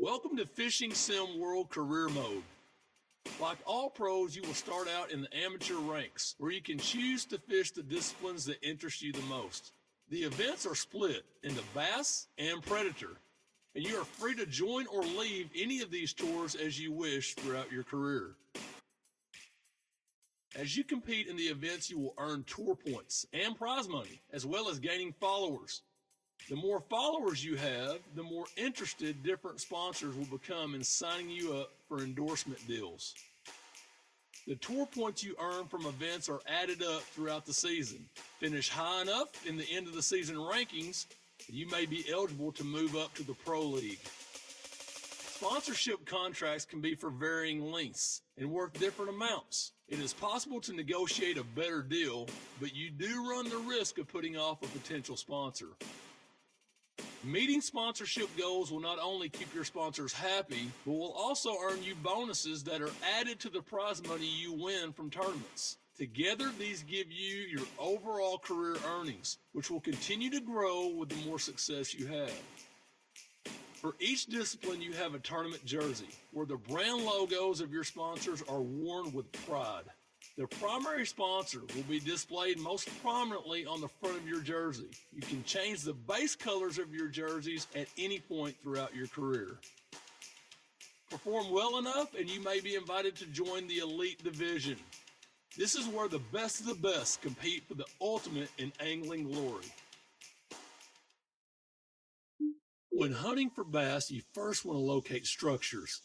Welcome to Fishing Sim World Career Mode. Like all pros, you will start out in the amateur ranks, where you can choose to fish the disciplines that interest you the most. The events are split into bass and predator, and you are free to join or leave any of these tours as you wish throughout your career. As you compete in the events, you will earn tour points and prize money, as well as gaining followers. The more followers you have, the more interested different sponsors will become in signing you up for endorsement deals. The tour points you earn from events are added up throughout the season. Finish high enough in the end of the season rankings, you may be eligible to move up to the Pro League. Sponsorship contracts can be for varying lengths and worth different amounts. It is possible to negotiate a better deal, but you do run the risk of putting off a potential sponsor. Meeting sponsorship goals will not only keep your sponsors happy, but will also earn you bonuses that are added to the prize money you win from tournaments. Together, these give you your overall career earnings, which will continue to grow with the more success you have. For each discipline, you have a tournament jersey, where the brand logos of your sponsors are worn with pride. The primary sponsor will be displayed most prominently on the front of your jersey. You can change the base colors of your jerseys at any point throughout your career. Perform well enough and you may be invited to join the elite division. This is where the best of the best compete for the ultimate in angling glory. When hunting for bass, you first want to locate structures.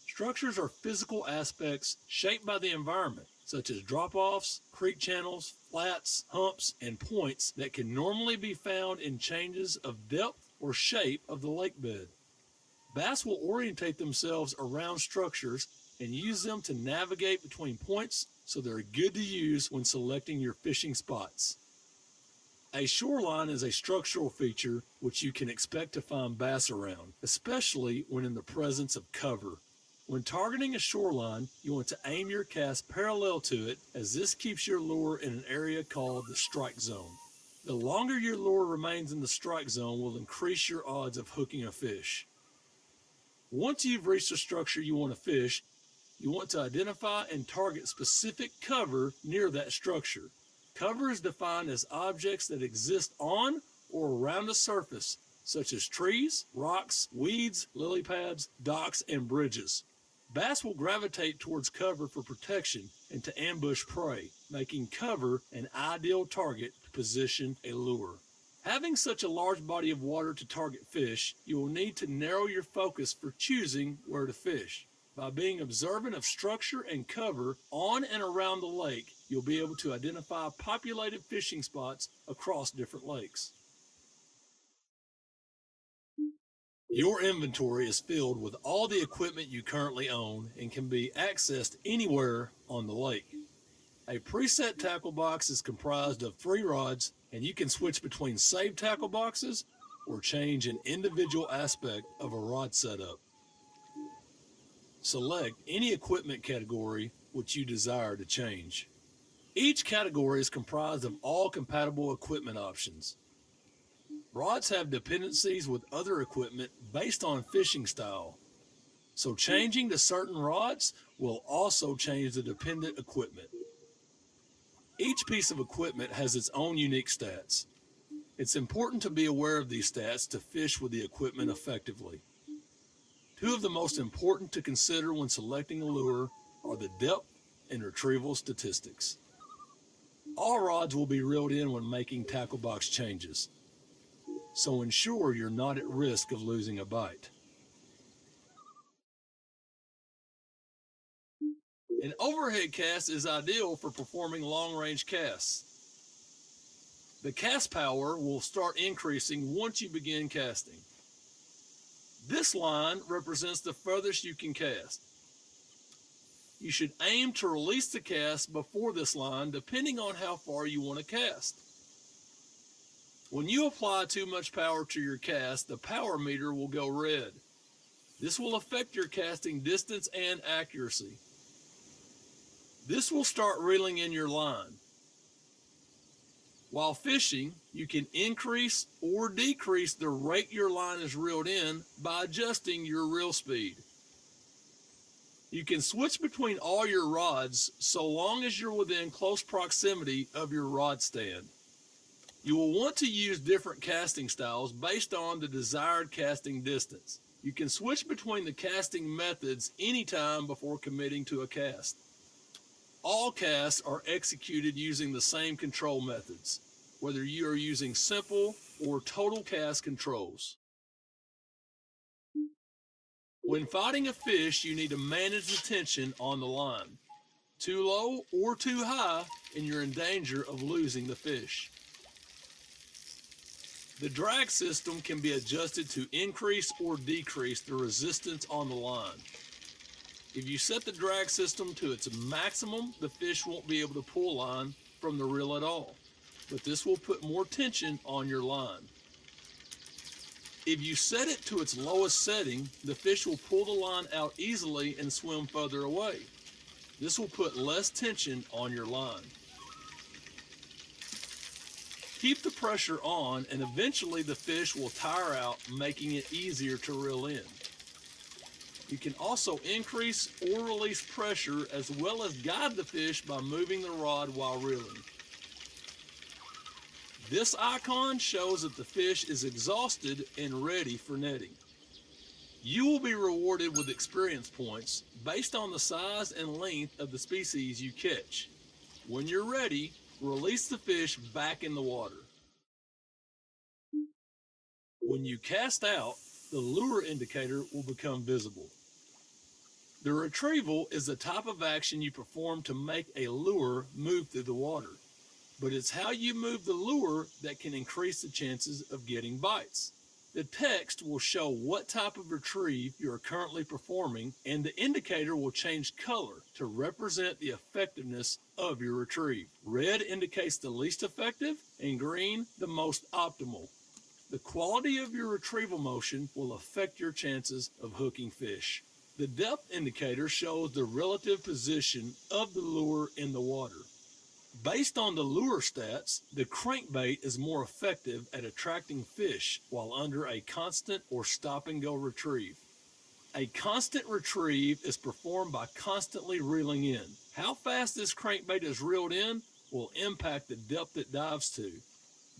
Structures are physical aspects shaped by the environment, such as drop-offs, creek channels, flats, humps, and points that can normally be found in changes of depth or shape of the lake bed. Bass will orientate themselves around structures and use them to navigate between points, so they're good to use when selecting your fishing spots. A shoreline is a structural feature which you can expect to find bass around, especially when in the presence of cover. When targeting a shoreline, you want to aim your cast parallel to it, as this keeps your lure in an area called the strike zone. The longer your lure remains in the strike zone will increase your odds of hooking a fish. Once you've reached the structure you want to fish, you want to identify and target specific cover near that structure. Cover is defined as objects that exist on or around a surface, such as trees, rocks, weeds, lily pads, docks, and bridges. Bass will gravitate towards cover for protection and to ambush prey, making cover an ideal target to position a lure. Having such a large body of water to target fish, you will need to narrow your focus for choosing where to fish. By being observant of structure and cover on and around the lake, you'll be able to identify populated fishing spots across different lakes. Your inventory is filled with all the equipment you currently own and can be accessed anywhere on the lake. A preset tackle box is comprised of 3 rods, and you can switch between saved tackle boxes or change an individual aspect of a rod setup. Select any equipment category which you desire to change. Each category is comprised of all compatible equipment options. Rods have dependencies with other equipment based on fishing style, so changing to certain rods will also change the dependent equipment. Each piece of equipment has its own unique stats. It's important to be aware of these stats to fish with the equipment effectively. 2 of the most important to consider when selecting a lure are the depth and retrieval statistics. All rods will be reeled in when making tackle box changes, so ensure you're not at risk of losing a bite. An overhead cast is ideal for performing long-range casts. The cast power will start increasing once you begin casting. This line represents the furthest you can cast. You should aim to release the cast before this line, depending on how far you want to cast. When you apply too much power to your cast, the power meter will go red. This will affect your casting distance and accuracy. This will start reeling in your line. While fishing, you can increase or decrease the rate your line is reeled in by adjusting your reel speed. You can switch between all your rods so long as you're within close proximity of your rod stand. You will want to use different casting styles based on the desired casting distance. You can switch between the casting methods anytime before committing to a cast. All casts are executed using the same control methods, whether you are using simple or total cast controls. When fighting a fish, you need to manage the tension on the line. Too low or too high, and you're in danger of losing the fish. The drag system can be adjusted to increase or decrease the resistance on the line. If you set the drag system to its maximum, the fish won't be able to pull line from the reel at all, but this will put more tension on your line. If you set it to its lowest setting, the fish will pull the line out easily and swim further away. This will put less tension on your line. Keep the pressure on, and eventually the fish will tire out, making it easier to reel in. You can also increase or release pressure as well as guide the fish by moving the rod while reeling. This icon shows that the fish is exhausted and ready for netting. You will be rewarded with experience points based on the size and length of the species you catch. When you're ready, release the fish back in the water. When you cast out, the lure indicator will become visible. The retrieval is the type of action you perform to make a lure move through the water, but it's how you move the lure that can increase the chances of getting bites. The text will show what type of retrieve you are currently performing, and the indicator will change color to represent the effectiveness of your retrieve. Red indicates the least effective, and green the most optimal. The quality of your retrieval motion will affect your chances of hooking fish. The depth indicator shows the relative position of the lure in the water. Based on the lure stats, the crankbait is more effective at attracting fish while under a constant or stop-and-go retrieve. A constant retrieve is performed by constantly reeling in. How fast this crankbait is reeled in will impact the depth it dives to.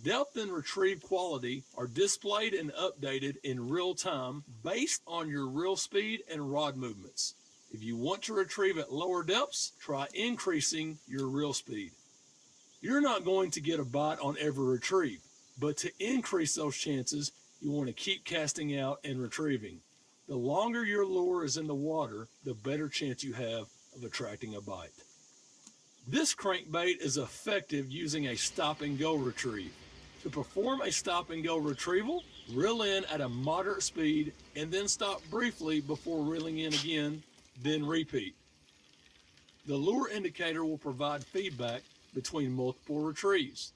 Depth and retrieve quality are displayed and updated in real time based on your reel speed and rod movements. If you want to retrieve at lower depths, try increasing your reel speed. You're not going to get a bite on every retrieve, but to increase those chances, you want to keep casting out and retrieving. The longer your lure is in the water, the better chance you have of attracting a bite. This crankbait is effective using a stop-and-go retrieve. To perform a stop-and-go retrieval, reel in at a moderate speed and then stop briefly before reeling in again, then repeat. The lure indicator will provide feedback between multiple retrieves.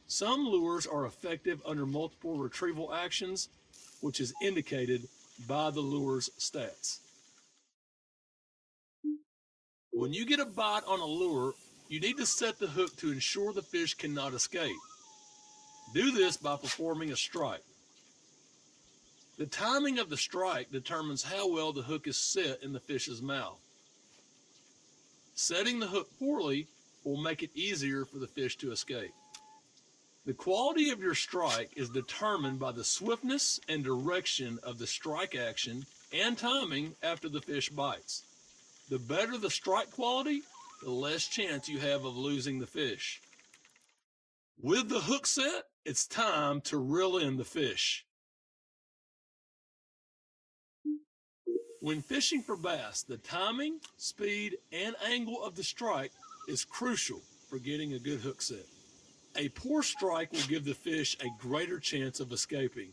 Some lures are effective under multiple retrieval actions, which is indicated by the lure's stats. When you get a bite on a lure, you need to set the hook to ensure the fish cannot escape. Do this by performing a strike. The timing of the strike determines how well the hook is set in the fish's mouth. Setting the hook poorly will make it easier for the fish to escape. The quality of your strike is determined by the swiftness and direction of the strike action and timing after the fish bites. The better the strike quality, the less chance you have of losing the fish. With the hook set, it's time to reel in the fish. When fishing for bass, the timing, speed, and angle of the strike is crucial for getting a good hook set. A poor strike will give the fish a greater chance of escaping.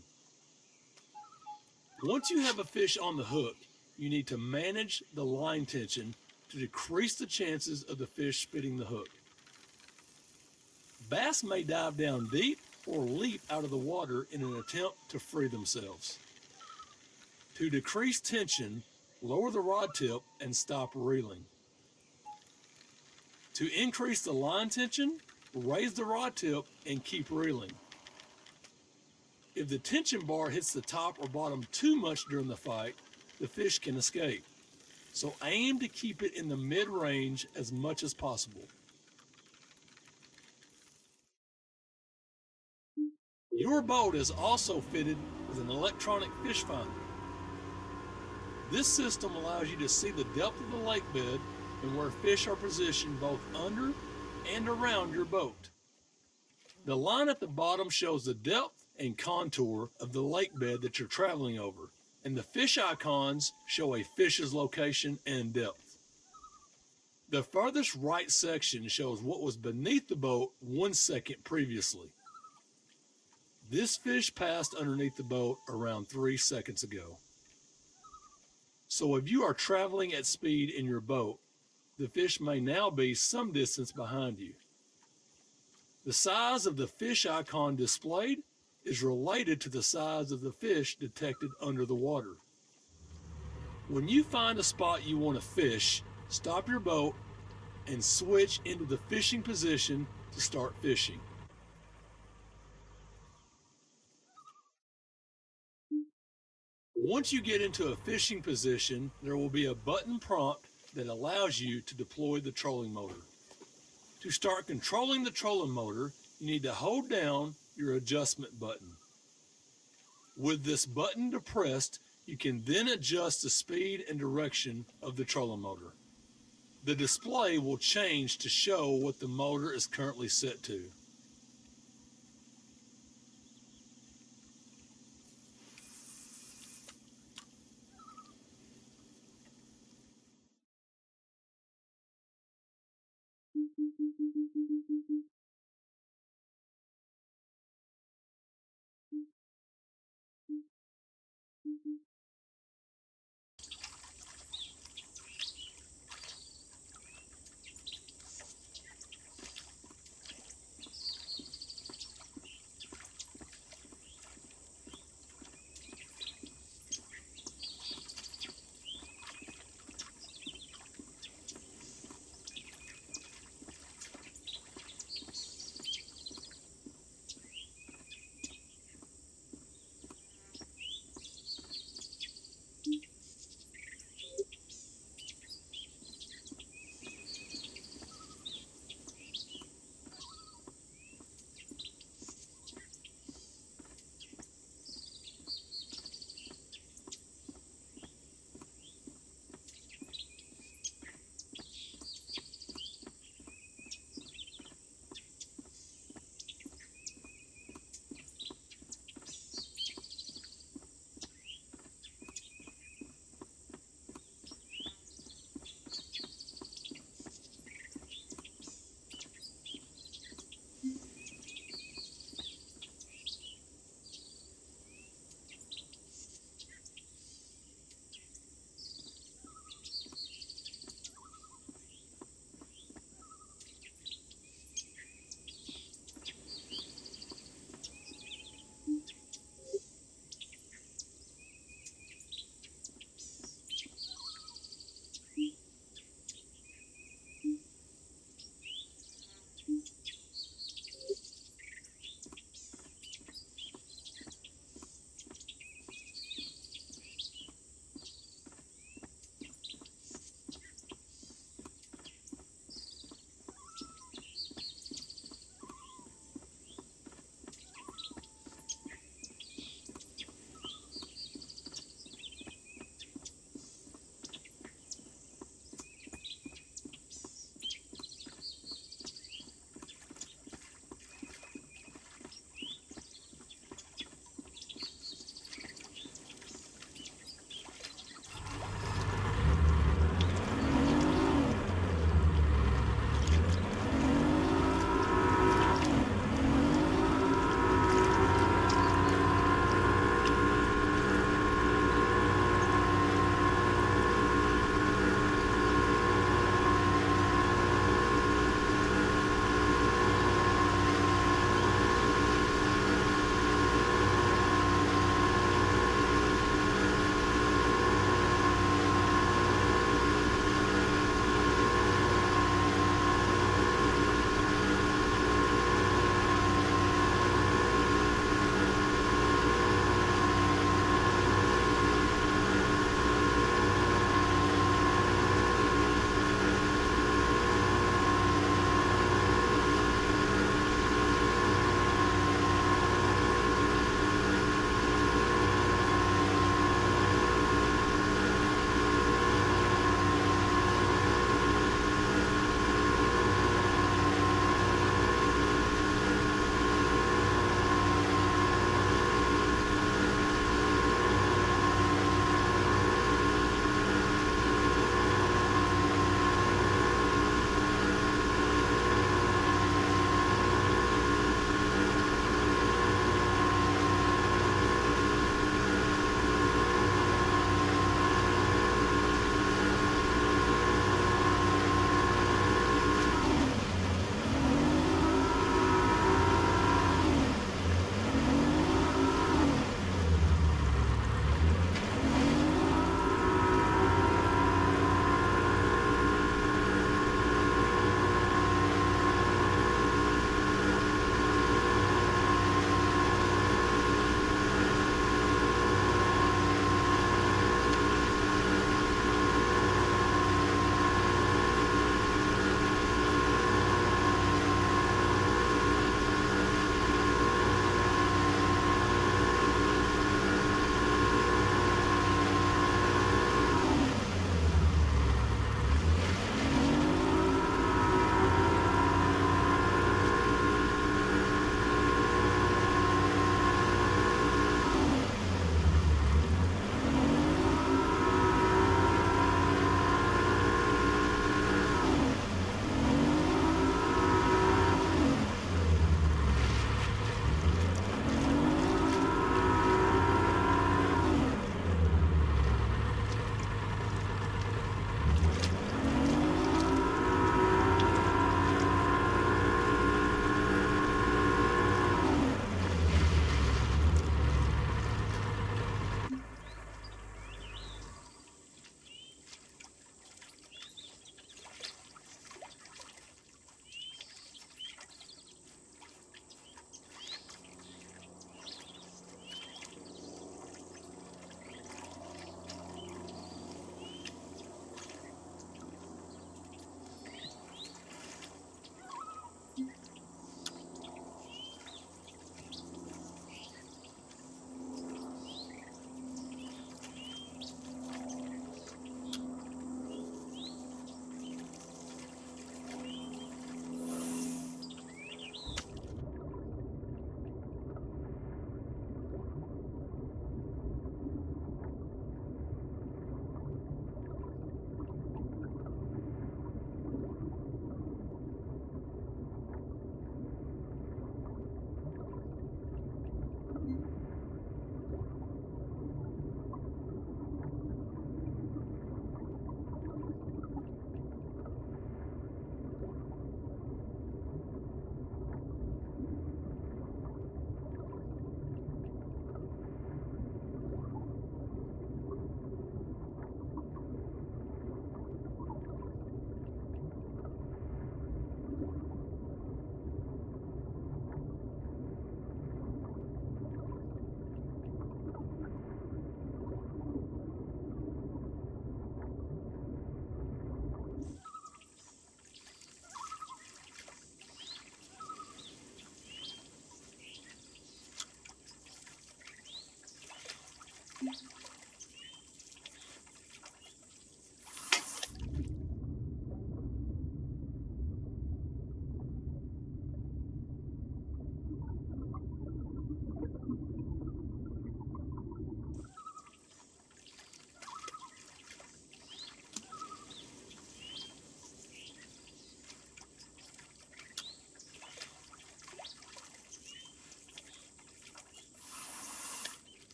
Once you have a fish on the hook, you need to manage the line tension to decrease the chances of the fish spitting the hook. Bass may dive down deep or leap out of the water in an attempt to free themselves. To decrease tension, lower the rod tip and stop reeling. To increase the line tension, raise the rod tip and keep reeling. If the tension bar hits the top or bottom too much during the fight, the fish can escape. So aim to keep it in the mid-range as much as possible. Your boat is also fitted with an electronic fish finder. This system allows you to see the depth of the lake bed and where fish are positioned both under and around your boat. The line at the bottom shows the depth and contour of the lake bed that you're traveling over, and the fish icons show a fish's location and depth. The furthest right section shows what was beneath the boat 1 second previously. This fish passed underneath the boat around 3 seconds ago. So if you are traveling at speed in your boat, the fish may now be some distance behind you. The size of the fish icon displayed is related to the size of the fish detected under the water. When you find a spot you want to fish, stop your boat and switch into the fishing position to start fishing. Once you get into a fishing position, there will be a button prompt that allows you to deploy the trolling motor. To start controlling the trolling motor, you need to hold down your adjustment button. With this button depressed, you can then adjust the speed and direction of the trolling motor. The display will change to show what the motor is currently set to.